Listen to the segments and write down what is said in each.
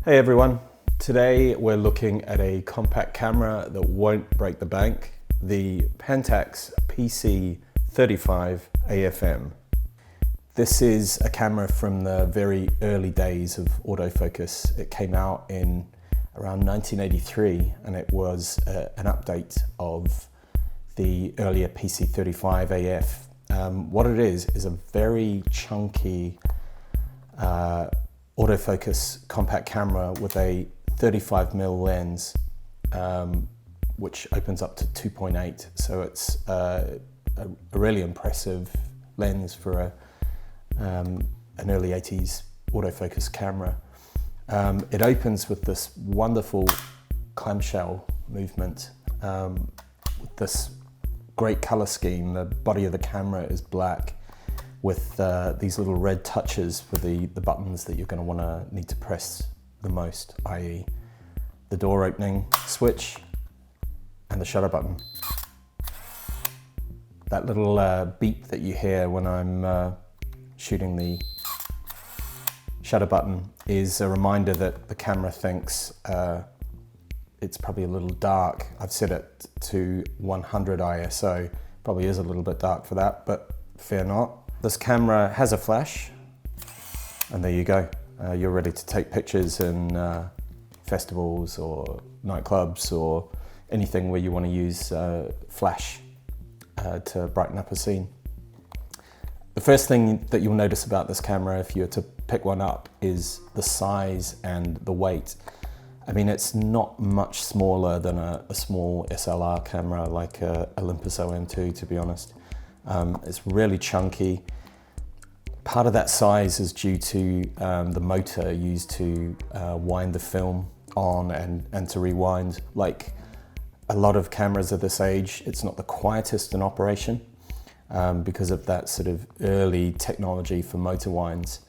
Hey everyone, today we're looking at a compact camera that won't break the bank, the Pentax PC35AF-M. This is a camera from the very early days of autofocus. It came out in around 1983 and it was an update of the earlier PC35AF. What it is a very chunky autofocus compact camera with a 35mm lens, which opens up to 2.8. So it's a really impressive lens for an early 80s autofocus camera. It opens with this wonderful clamshell movement, with this great color scheme. The body of the camera is black with these little red touches for the buttons that you're going to need to press the most, i.e. the door opening switch and the shutter button. That little beep that you hear when I'm shooting the shutter button is a reminder that the camera thinks it's probably a little dark. I've set it to 100 ISO, probably is a little bit dark for that, but fear not. This camera has a flash, and there you go. You're ready to take pictures in festivals or nightclubs or anything where you want to use flash to brighten up a scene. The first thing that you'll notice about this camera, if you were to pick one up, is the size and the weight. I mean, it's not much smaller than a small SLR camera like a Olympus OM2, to be honest. It's really chunky. Part of that size is due to the motor used to wind the film on and to rewind. Like a lot of cameras of this age, it's not the quietest in operation because of that sort of early technology for motor winds,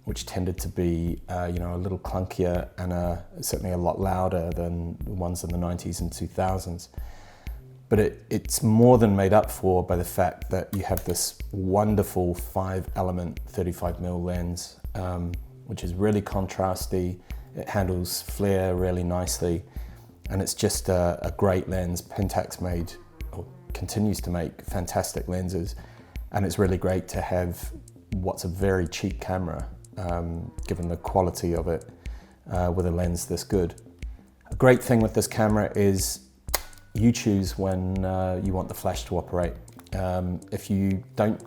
which tended to be a little clunkier and certainly a lot louder than the ones in the 90s and 2000s. But it's more than made up for by the fact that you have this wonderful 5-element 35mm lens, which is really contrasty. It handles flare really nicely, and it's just a great lens. Pentax made, or continues to make, fantastic lenses, and it's really great to have what's a very cheap camera, given the quality of it, with a lens this good. A great thing with this camera is you choose when you want the flash to operate. If you don't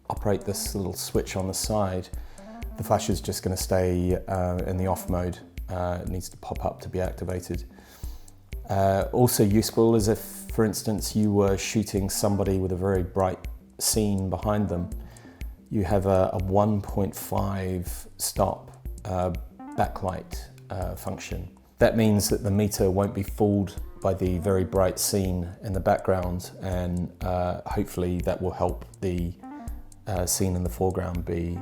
operate this little switch on the side, the flash is just going to stay in the off mode. It needs to pop up to be activated. Also useful is if, for instance, you were shooting somebody with a very bright scene behind them. You have a 1.5 stop backlight function. That means that the meter won't be fooled by the very bright scene in the background, and hopefully that will help the scene in the foreground be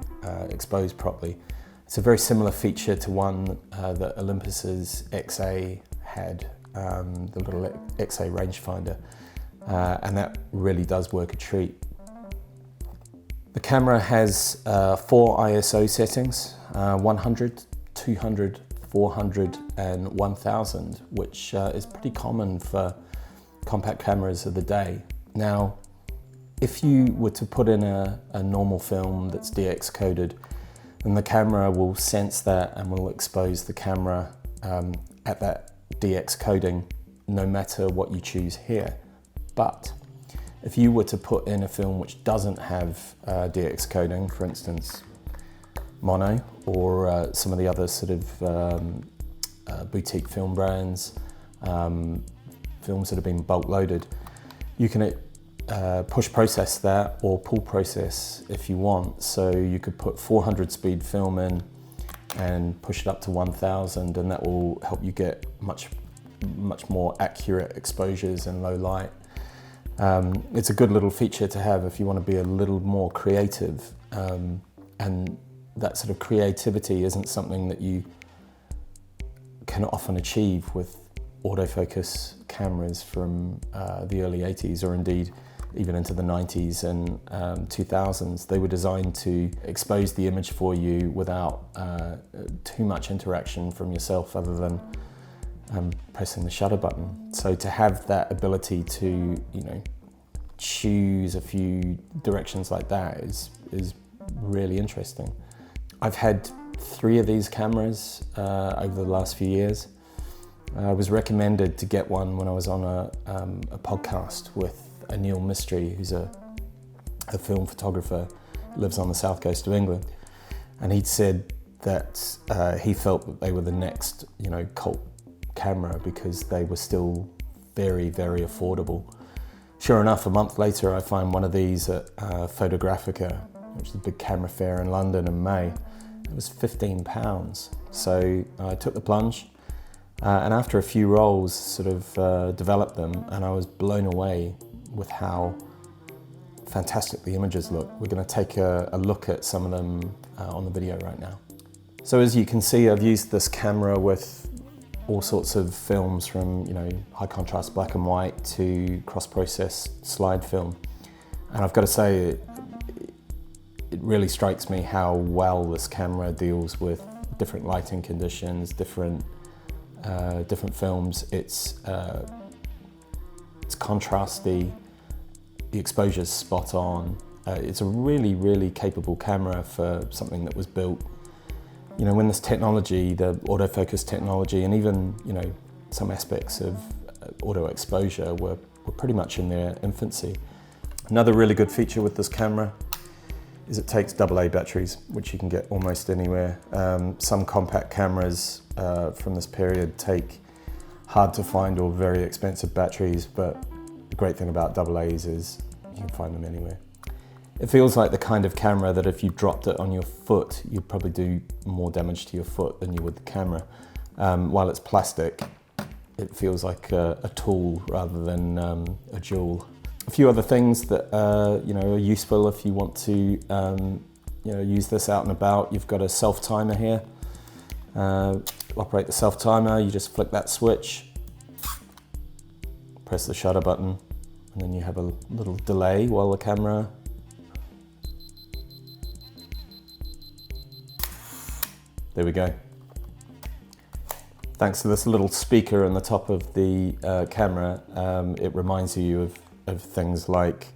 exposed properly. It's a very similar feature to one that Olympus's XA had, the little XA rangefinder, and that really does work a treat. The camera has 4 ISO settings, 100, 200, 400 and 1000, which is pretty common for compact cameras of the day. Now, if you were to put in a normal film that's DX coded, then the camera will sense that and will expose the camera at that DX coding, no matter what you choose here. But if you were to put in a film which doesn't have DX coding, for instance, mono, or some of the other sort of boutique film brands, films that have been bulk loaded, you can push process that or pull process if you want. So you could put 400 speed film in and push it up to 1000, and that will help you get much more accurate exposures in low light. It's a good little feature to have if you want to be a little more creative, and that sort of creativity isn't something that you can often achieve with autofocus cameras from the early 80s, or indeed even into the 90s and 2000s, they were designed to expose the image for you without too much interaction from yourself other than pressing the shutter button. So to have that ability to, you know, choose a few directions like that is really interesting. I've had 3 of these cameras over the last few years. I was recommended to get one when I was on a podcast with Neil Mystery, who's a film photographer who lives on the south coast of England, and he'd said that he felt that they were the next, you know, cult camera because they were still very, very affordable. Sure enough, a month later, I find one of these at Photographica, which is a big camera fair in London in May. It was £15. So I took the plunge, and after a few rolls, sort of developed them, and I was blown away with how fantastic the images look. We're going to take a look at some of them on the video right now. So as you can see, I've used this camera with all sorts of films from, you know, high contrast black and white to cross-process slide film. And I've got to say, it really strikes me how well this camera deals with different lighting conditions, different films. It's contrasty, the exposure's spot on. It's a really, really capable camera for something that was built, you know, when this technology, the autofocus technology, and even, you know, some aspects of auto exposure were pretty much in their infancy. Another really good feature with this camera is it takes AA batteries, which you can get almost anywhere. Some compact cameras from this period take hard to find or very expensive batteries, but the great thing about AA's is you can find them anywhere. It feels like the kind of camera that if you dropped it on your foot, you'd probably do more damage to your foot than you would the camera. While it's plastic, it feels like a tool rather than a jewel. A few other things that you know, are useful if you want to you know, use this out and about. You've got a self-timer here. Operate the self-timer, you just flick that switch, press the shutter button, and then you have a little delay while the camera there we go. Thanks to this little speaker on the top of the camera, it reminds you of things like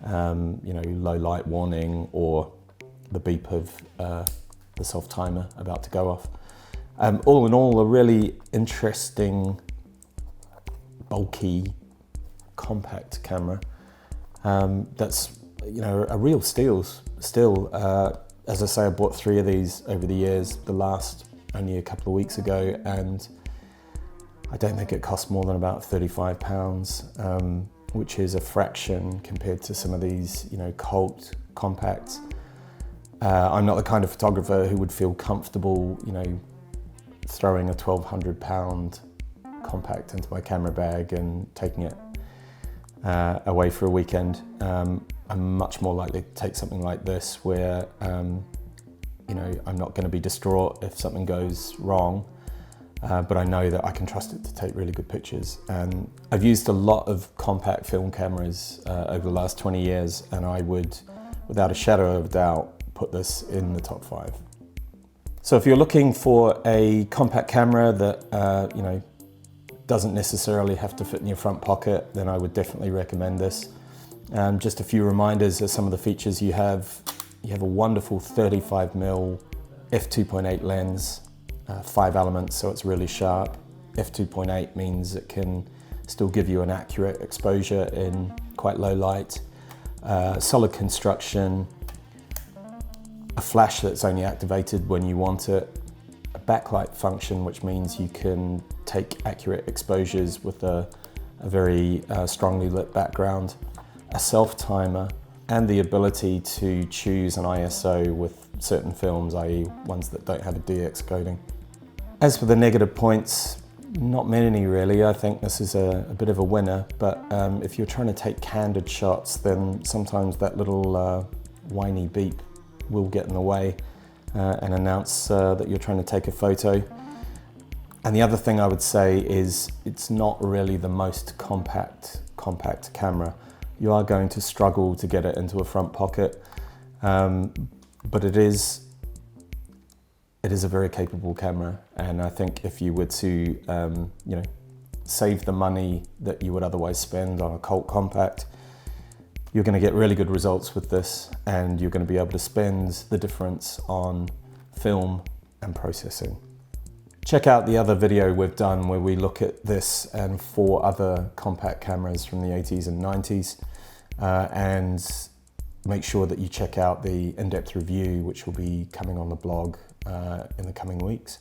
you know, low light warning or the beep of the self-timer about to go off. All in all, a really interesting, bulky, compact camera that's, you know, a real steal still. As I say, I bought 3 of these over the years, the last only a couple of weeks ago, and I don't think it cost more than about £35, which is a fraction compared to some of these, you know, cult compacts. I'm not the kind of photographer who would feel comfortable, you know, throwing a £1,200 compact into my camera bag and taking it away for a weekend. I'm much more likely to take something like this where, you know, I'm not going to be distraught if something goes wrong, but I know that I can trust it to take really good pictures. And I've used a lot of compact film cameras over the last 20 years, and I would, without a shadow of a doubt, put this in the top 5. So if you're looking for a compact camera that, you know, doesn't necessarily have to fit in your front pocket, then I would definitely recommend this. Just a few reminders of some of the features you have. You have a wonderful 35mm f2.8 lens, 5 elements, so it's really sharp. f2.8 means it can still give you an accurate exposure in quite low light. Solid construction, a flash that's only activated when you want it, a backlight function, which means you can take accurate exposures with a very strongly lit background, a self-timer, and the ability to choose an ISO with certain films, i.e. ones that don't have a DX coding. As for the negative points, not many really. I think this is a bit of a winner, but if you're trying to take candid shots, then sometimes that little whiny beep will get in the way and announce that you're trying to take a photo. And the other thing I would say is it's not really the most compact camera. you are going to struggle to get it into a front pocket, but it is a very capable camera, and I think if you were to you know, save the money that you would otherwise spend on a Colt compact, you're going to get really good results with this, and you're going to be able to spend the difference on film and processing. Check out the other video we've done where we look at this and 4 other compact cameras from the 80s and 90s, and make sure that you check out the in-depth review, which will be coming on the blog in the coming weeks.